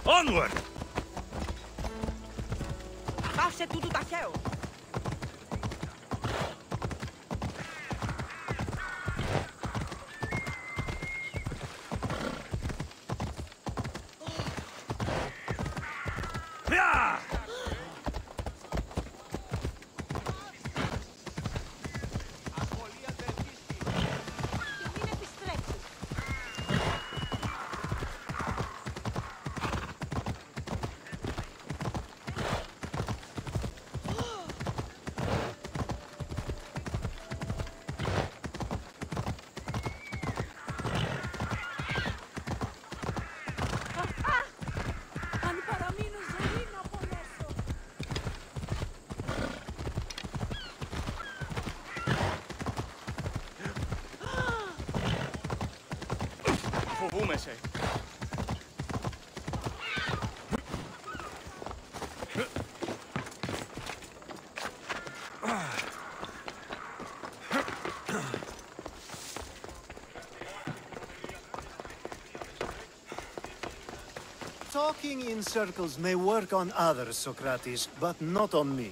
Onward! Άσε τούτου ταχαίο. Yeah! Φοβούμαι σε. Talking in circles may work on others, Socrates, but not on me.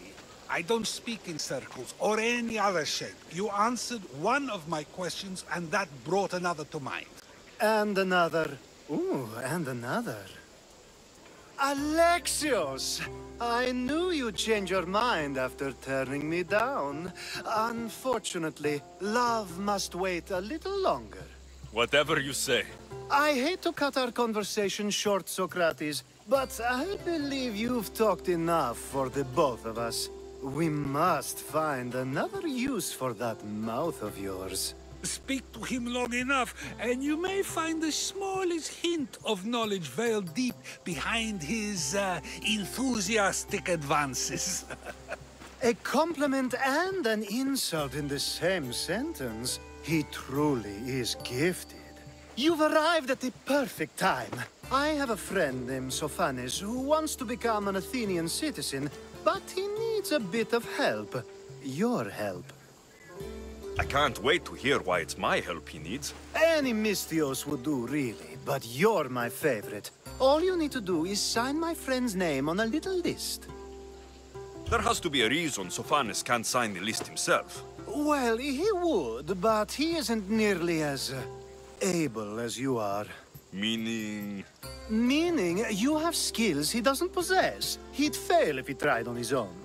I don't speak in circles or any other shape. You answered one of my questions, and that brought another to mind. And another. Ooh, and another. Alexios! I knew you'd change your mind after turning me down. Unfortunately, love must wait a little longer. Whatever you say. I hate to cut our conversation short, Socrates, but I believe you've talked enough for the both of us. We must find another use for that mouth of yours. Speak to him long enough, and you may find the smallest hint of knowledge veiled deep behind his enthusiastic advances. A compliment and an insult in the same sentence. He truly is gifted. You've arrived at the perfect time. I have a friend named Sophanes who wants to become an Athenian citizen, but he needs a bit of help. Your help. I can't wait to hear why it's my help he needs. Any Mystios would do, really, but you're my favorite. All you need to do is sign my friend's name on a little list. There has to be a reason Sophanes can't sign the list himself. Well, he would, but he isn't nearly as able as you are. Meaning... Meaning, you have skills he doesn't possess. He'd fail if he tried on his own.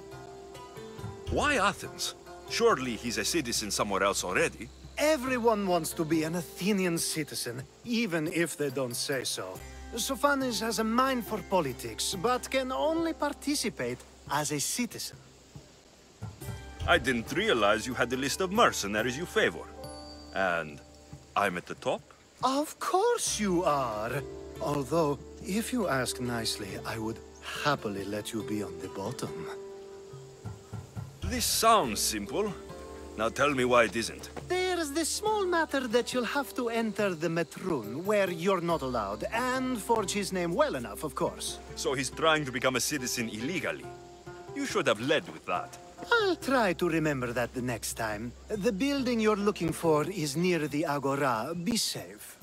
Why Athens? Surely he's a citizen somewhere else already. Everyone wants to be an Athenian citizen, even if they don't say so. Sophanes has a mind for politics, but can only participate as a citizen. I didn't realize you had a list of mercenaries you favor. And I'm at the top? Of course you are. Although, if you ask nicely, I would happily let you be on the bottom. This sounds simple. Now tell me why it isn't. There's the small matter that you'll have to enter the Metroon, where you're not allowed, and forge his name well enough, of course. So he's trying to become a citizen illegally. You should have led with that. I'll try to remember that the next time. The building you're looking for is near the Agora. Be safe.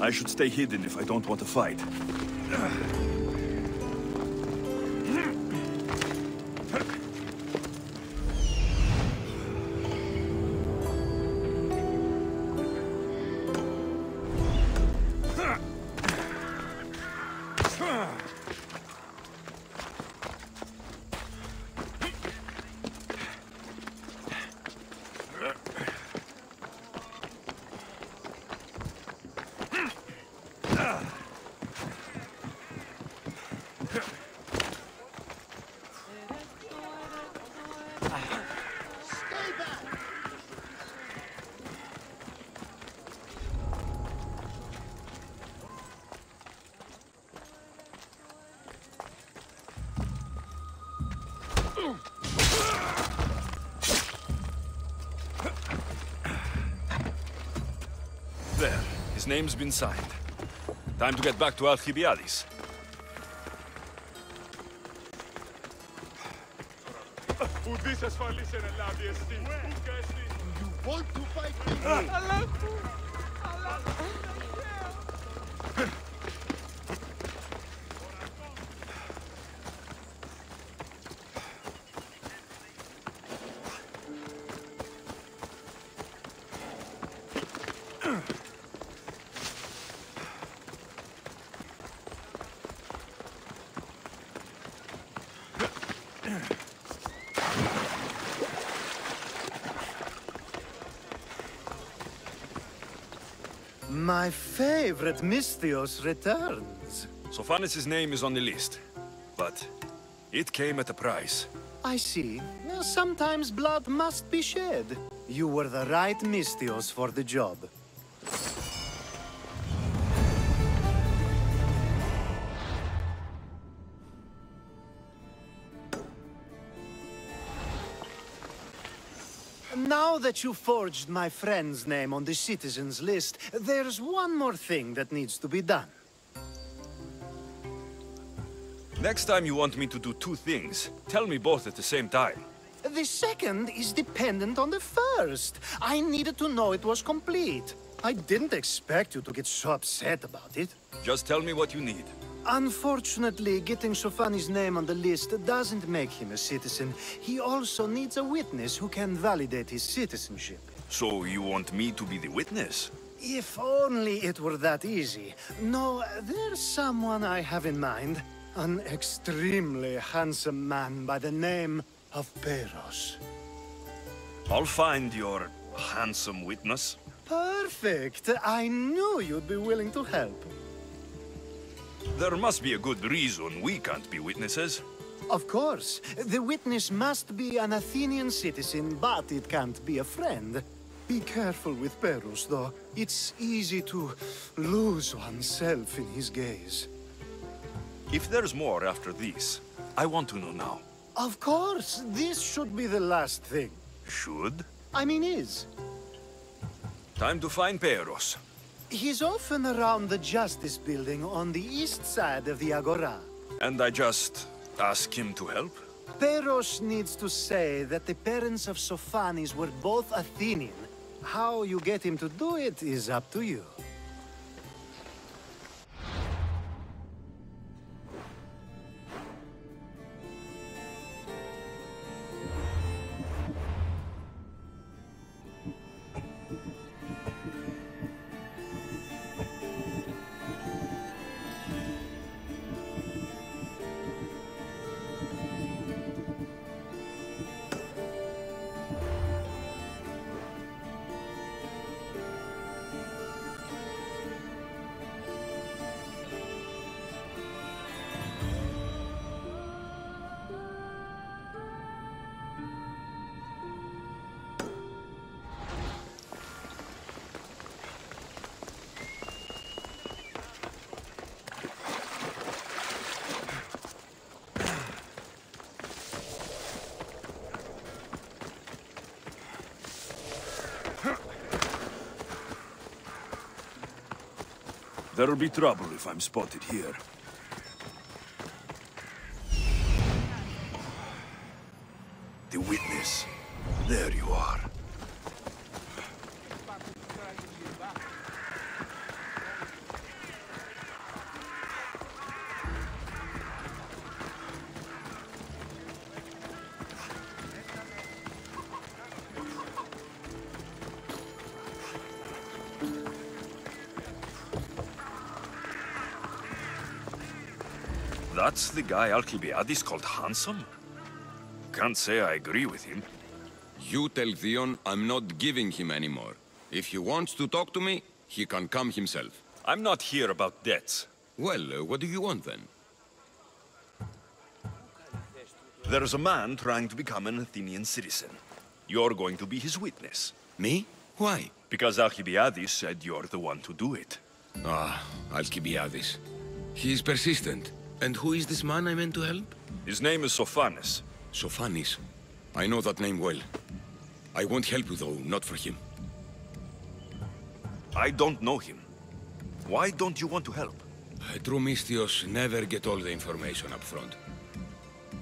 I should stay hidden if I don't want to fight. There. His name's been signed. Time to get back to Alcibiades. You want to fight me? My favorite Misthios returns. Sophanis' name is on the list, but it came at a price. I see. Sometimes blood must be shed. You were the right Misthios for the job. Now that you forged my friend's name on the citizens list, there's one more thing that needs to be done. Next time you want me to do two things, tell me both at the same time. The second is dependent on the first. I needed to know it was complete. I didn't expect you to get so upset about it. Just tell me what you need. Unfortunately, getting Sophanis' name on the list doesn't make him a citizen. He also needs a witness who can validate his citizenship. So you want me to be the witness? If only it were that easy. No, there's someone I have in mind. An extremely handsome man by the name of Peros. I'll find your handsome witness. Perfect. I knew you'd be willing to help. There must be a good reason we can't be witnesses. Of course. The witness must be an Athenian citizen, but it can't be a friend. Be careful with Peros, though. It's easy to lose oneself in his gaze. If there's more after this, I want to know now. Of course. This should be the last thing. Should? I mean, is. Time to find Peros. He's often around the Justice Building on the east side of the Agora. And I just ask him to help? Peros needs to say that the parents of Sophanis were both Athenian. How you get him to do it is up to you. There'll be trouble if I'm spotted here. The witness. There you are. That's the guy Alcibiades called handsome? Can't say I agree with him. You tell Theon I'm not giving him anymore. If he wants to talk to me, he can come himself. I'm not here about debts. Well, what do you want then? There's a man trying to become an Athenian citizen. You're going to be his witness. Me? Why? Because Alcibiades said you're the one to do it. Ah, Alcibiades. He's persistent. And who is this man I meant to help? His name is Sophanis. Sophanis. I know that name well. I won't help you, though, not for him. I don't know him. Why don't you want to help? True Mystios never get all the information up front.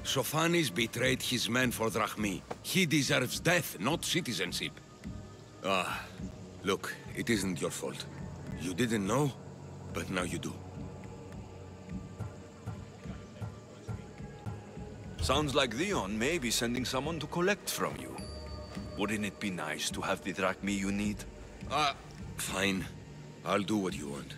Sophanis betrayed his men for Drachmi. He deserves death, not citizenship. Ah, look, it isn't your fault. You didn't know, but now you do. Sounds like Theon may be sending someone to collect from you. Wouldn't it be nice to have the drachmi you need? Fine. I'll do what you want.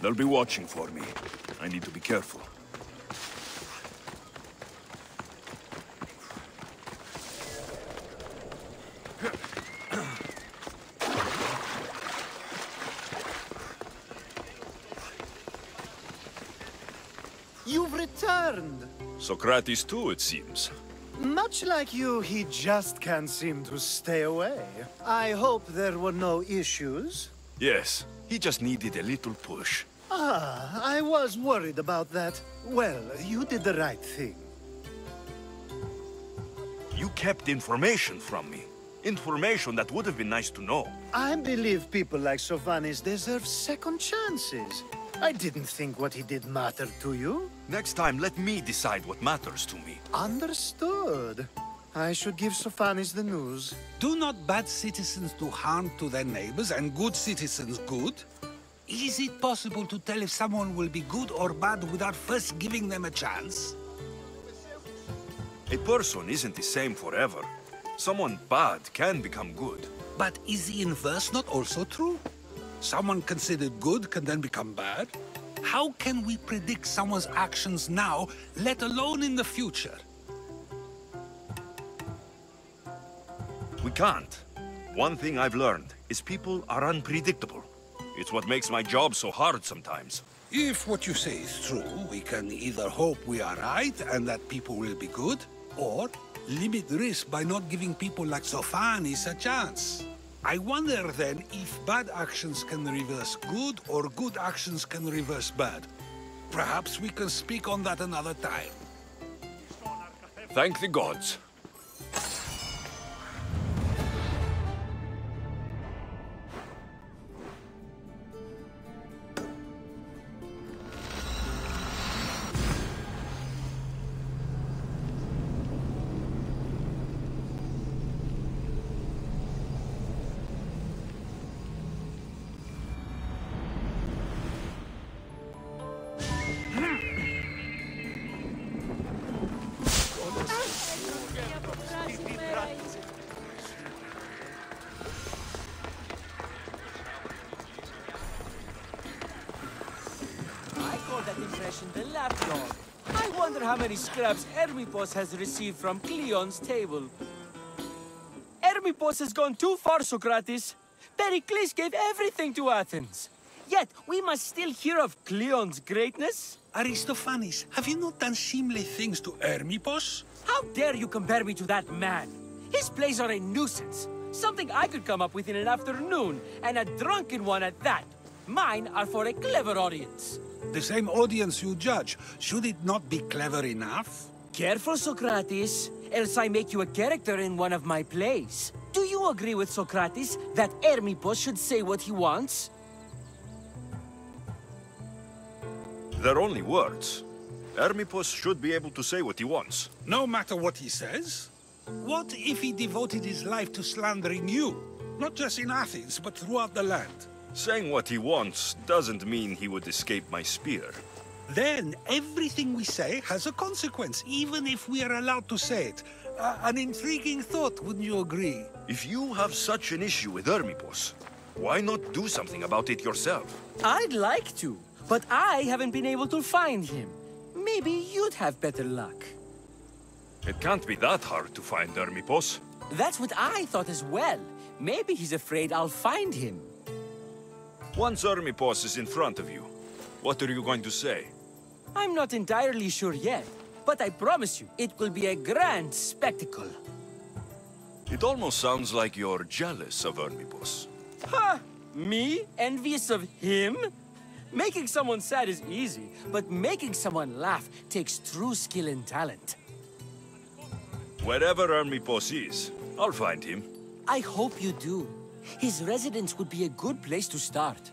They'll be watching for me. I need to be careful. You've returned! Socrates too, it seems. Much like you, he just can't seem to stay away. I hope there were no issues. Yes, he just needed a little push. Ah, I was worried about that. Well, you did the right thing. You kept information from me. Information that would have been nice to know. I believe people like Sophanis deserve second chances. I didn't think what he did mattered to you. Next time, let me decide what matters to me. Understood. I should give Sophanis the news. Do not bad citizens do harm to their neighbors and good citizens good? Is it possible to tell if someone will be good or bad without first giving them a chance? A person isn't the same forever. Someone bad can become good. But is the inverse not also true? Someone considered good can then become bad? How can we predict someone's actions now, let alone in the future? We can't. One thing I've learned is people are unpredictable. It's what makes my job so hard sometimes. If what you say is true, we can either hope we are right and that people will be good, or limit risk by not giving people like Sophanis a chance. I wonder then if bad actions can reverse good or good actions can reverse bad. Perhaps we can speak on that another time. Thank the gods. That impression the lapdog. I wonder how many scraps Hermipos has received from Cleon's table. Hermipos has gone too far, Socrates. Pericles gave everything to Athens. Yet we must still hear of Cleon's greatness. Aristophanes, have you not done seemly things to Hermipos? How dare you compare me to that man? His plays are a nuisance. Something I could come up with in an afternoon, and a drunken one at that. Mine are for a clever audience. The same audience you judge, should it not be clever enough? Careful, Socrates, else I make you a character in one of my plays. Do you agree with Socrates that Hermipos should say what he wants? They're only words. Hermipos should be able to say what he wants. No matter what he says? What if he devoted his life to slandering you? Not just in Athens, but throughout the land. Saying what he wants doesn't mean he would escape my spear. Then everything we say has a consequence, even if we are allowed to say it. An intriguing thought, wouldn't you agree? If you have such an issue with Hermipos, why not do something about it yourself? I'd like to. but I haven't been able to find him. Maybe you'd have better luck. It can't be that hard to find Hermipos. That's what I thought as well. Maybe he's afraid I'll find him. Once Hermipos is in front of you, what are you going to say? I'm not entirely sure yet, but I promise you, it will be a grand spectacle. It almost sounds like you're jealous of Hermipos. Ha! Me? Envious of him? Making someone sad is easy, but making someone laugh takes true skill and talent. Wherever Hermipos is, I'll find him. I hope you do. His residence would be a good place to start.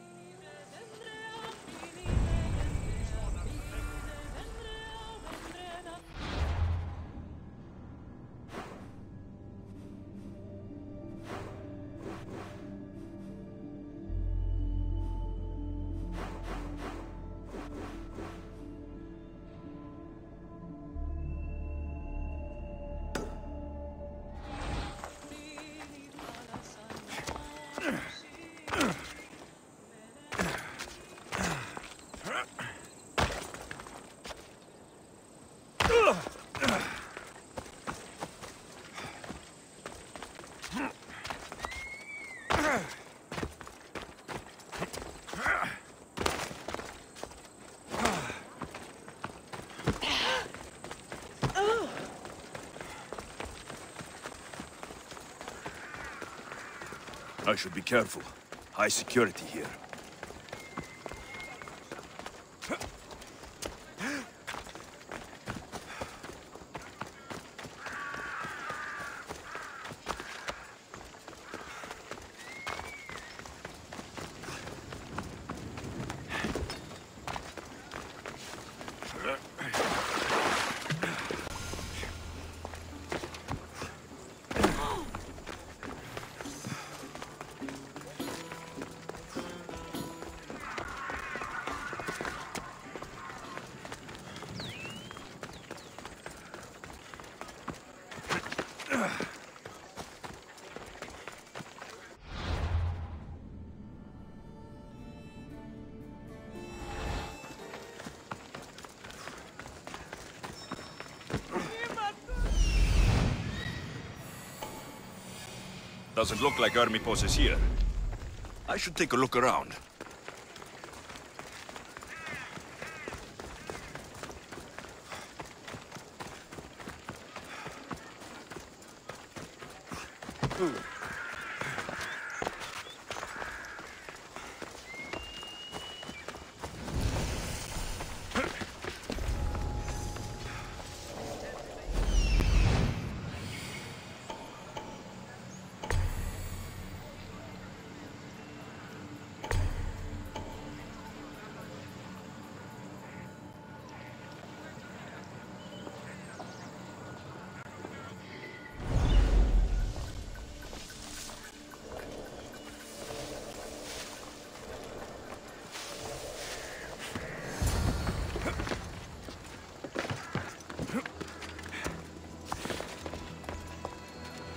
I should be careful. High security here. Doesn't look like Hermipos is here. I should take a look around.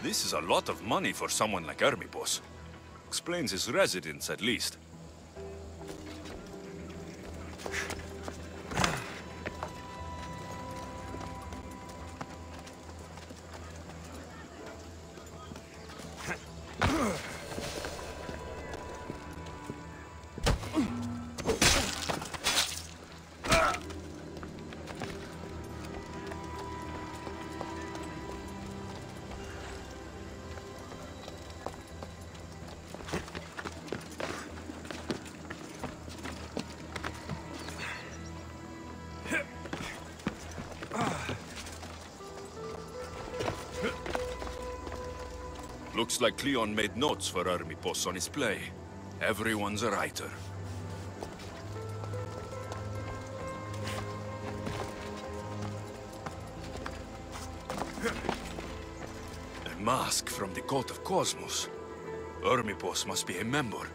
This is a lot of money for someone like Hermipos. Explains his residence, at least. Looks like Cleon made notes for Hermipos on his play. Everyone's a writer. A mask from the Court of Cosmos. Hermipos must be a member.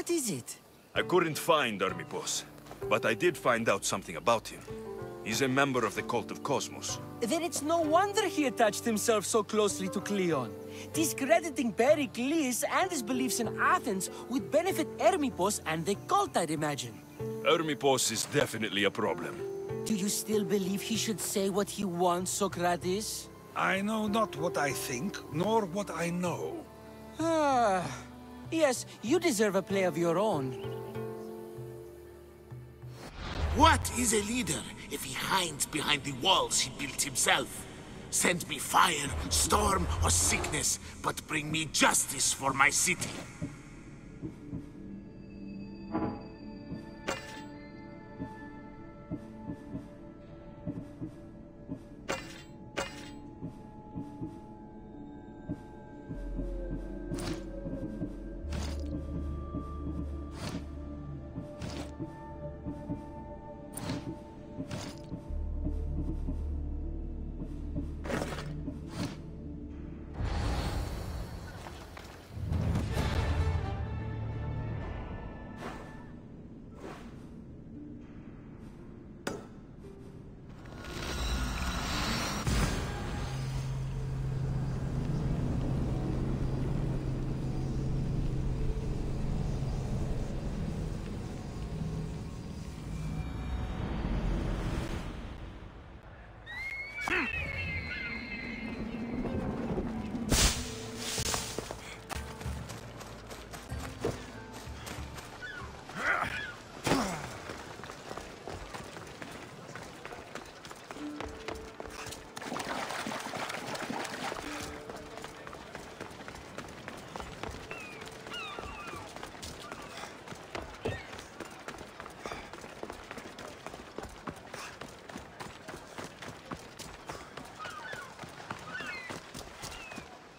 What is it? I couldn't find Hermipos, but I did find out something about him. He's a member of the Cult of Cosmos. Then it's no wonder he attached himself so closely to Cleon. Discrediting Pericles and his beliefs in Athens would benefit Hermipos and the cult, I'd imagine. Hermipos is definitely a problem. Do you still believe he should say what he wants, Socrates? I know not what I think, nor what I know. Ah, yes, you deserve a play of your own. What is a leader if he hides behind the walls he built himself? Send me fire, storm, or sickness, but bring me justice for my city.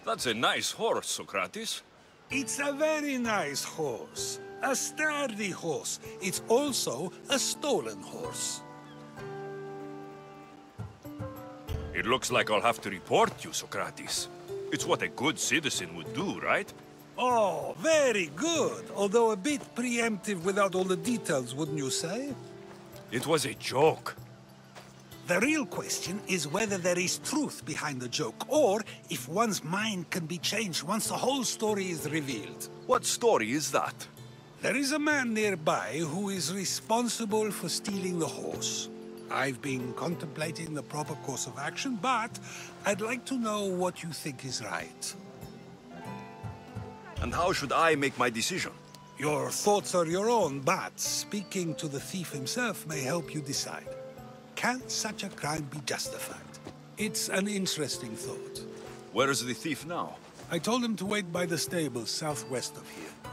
That's a nice horse, Socrates. It's a very nice horse. A sturdy horse. It's also a stolen horse. It looks like I'll have to report you, Socrates. It's what a good citizen would do, right? Oh, very good. Although a bit preemptive without all the details, wouldn't you say? It was a joke. The real question is whether there is truth behind the joke, or if one's mind can be changed once the whole story is revealed. What story is that? There is a man nearby who is responsible for stealing the horse. I've been contemplating the proper course of action, but I'd like to know what you think is right. And how should I make my decision? Your thoughts are your own, but speaking to the thief himself may help you decide. Can such a crime be justified? It's an interesting thought. Where is the thief now? I told him to wait by the stables southwest of here.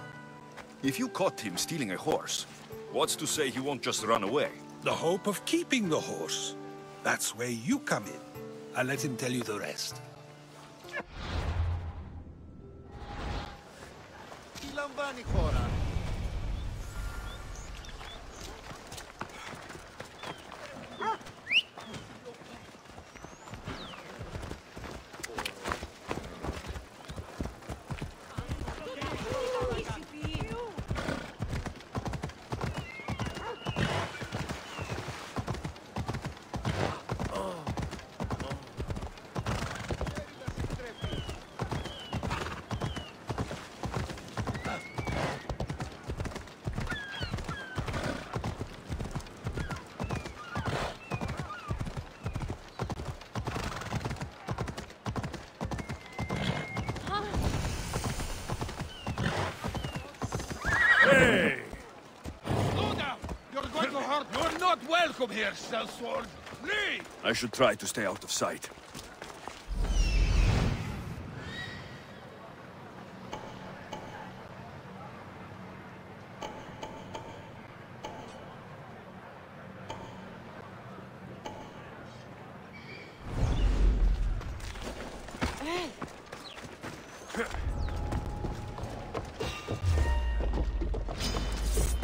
If you caught him stealing a horse, what's to say he won't just run away? The hope of keeping the horse. That's where you come in. I'll let him tell you the rest. Hey! Slow down! You're going to hurt. You're not welcome here, sellsword. Leave! I should try to stay out of sight.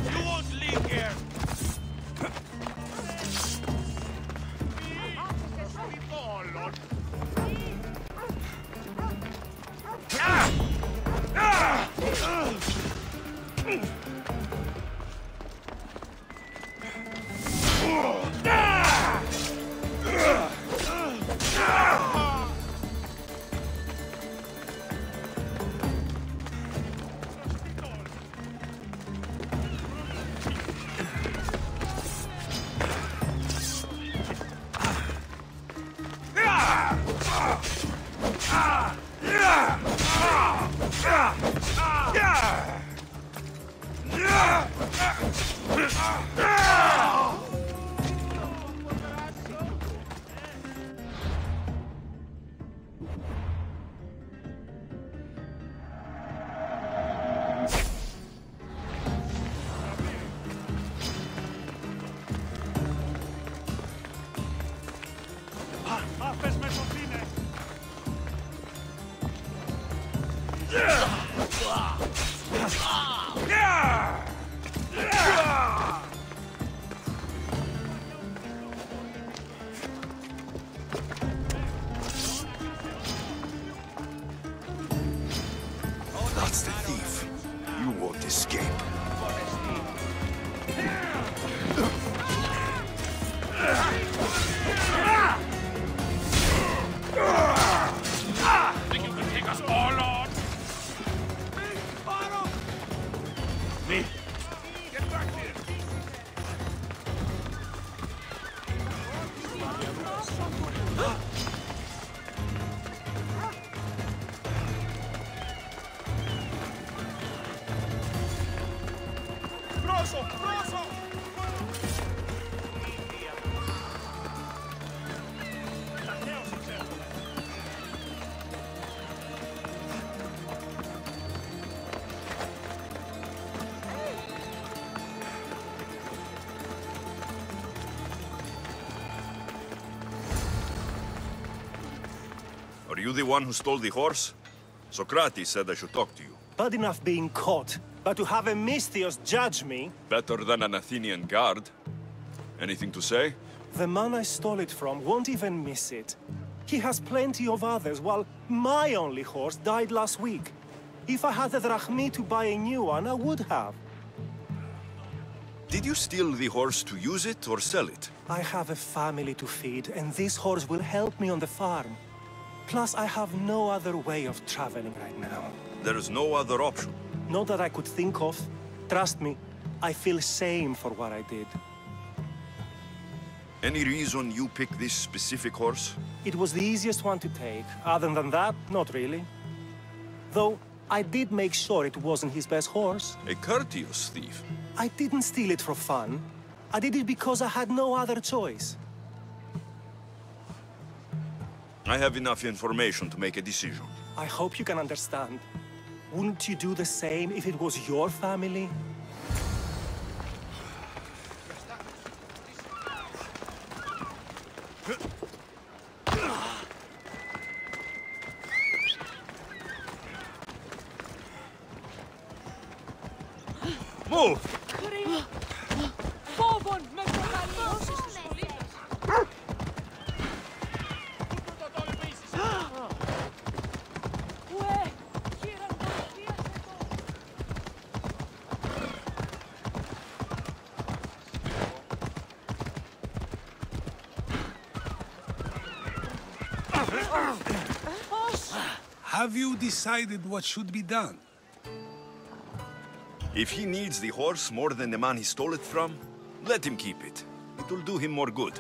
You won't leave here! We fall on That's the thief. You won't escape. Think you can take us all on? Me. Get back here. Are you the one who stole the horse? Socrates said I should talk to you. Bad enough being caught, but to have a Misthios judge me? Better than an Athenian guard. Anything to say? The man I stole it from won't even miss it. He has plenty of others, while my only horse died last week. If I had the drachmi to buy a new one, I would have. Did you steal the horse to use it or sell it? I have a family to feed, and this horse will help me on the farm. Plus, I have no other way of traveling right now. There is no other option. Not that I could think of. Trust me, I feel shame for what I did. Any reason you picked this specific horse? It was the easiest one to take. Other than that, not really. Though, I did make sure it wasn't his best horse. A courteous thief. I didn't steal it for fun. I did it because I had no other choice. I have enough information to make a decision. I hope you can understand. Wouldn't you do the same if it was your family? Move! Have you decided what should be done? If he needs the horse more than the man he stole it from, let him keep it. It will do him more good.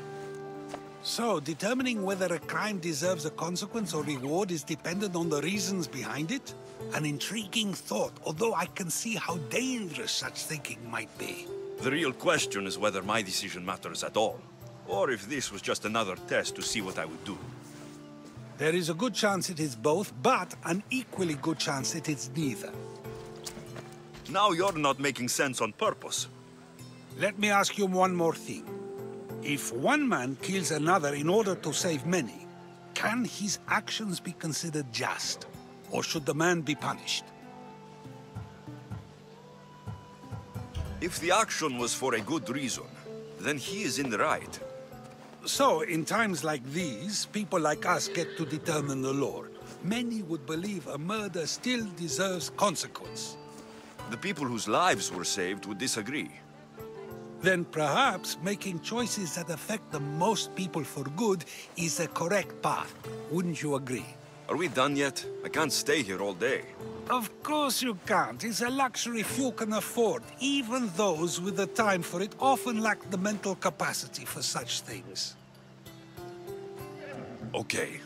So, determining whether a crime deserves a consequence or reward is dependent on the reasons behind it? An intriguing thought, although I can see how dangerous such thinking might be. The real question is whether my decision matters at all, or if this was just another test to see what I would do. There is a good chance it is both, but an equally good chance it is neither. Now you're not making sense on purpose. Let me ask you one more thing. If one man kills another in order to save many, can his actions be considered just? Or should the man be punished? If the action was for a good reason, then he is in the right. So, in times like these, people like us get to determine the law. Many would believe a murder still deserves consequence. The people whose lives were saved would disagree. Then perhaps making choices that affect the most people for good is the correct path. Wouldn't you agree? Are we done yet? I can't stay here all day. Of course you can't. It's a luxury few can afford. Even those with the time for it often lack the mental capacity for such things. Okay.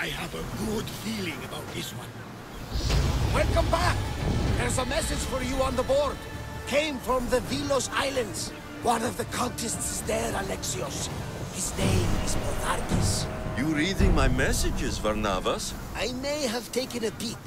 I have a good feeling about this one. Welcome back! There's a message for you on the board. Came from the Vilos Islands. One of the cultists is there, Alexios. His name is Podarkis. You reading my messages, Varnavas? I may have taken a peek,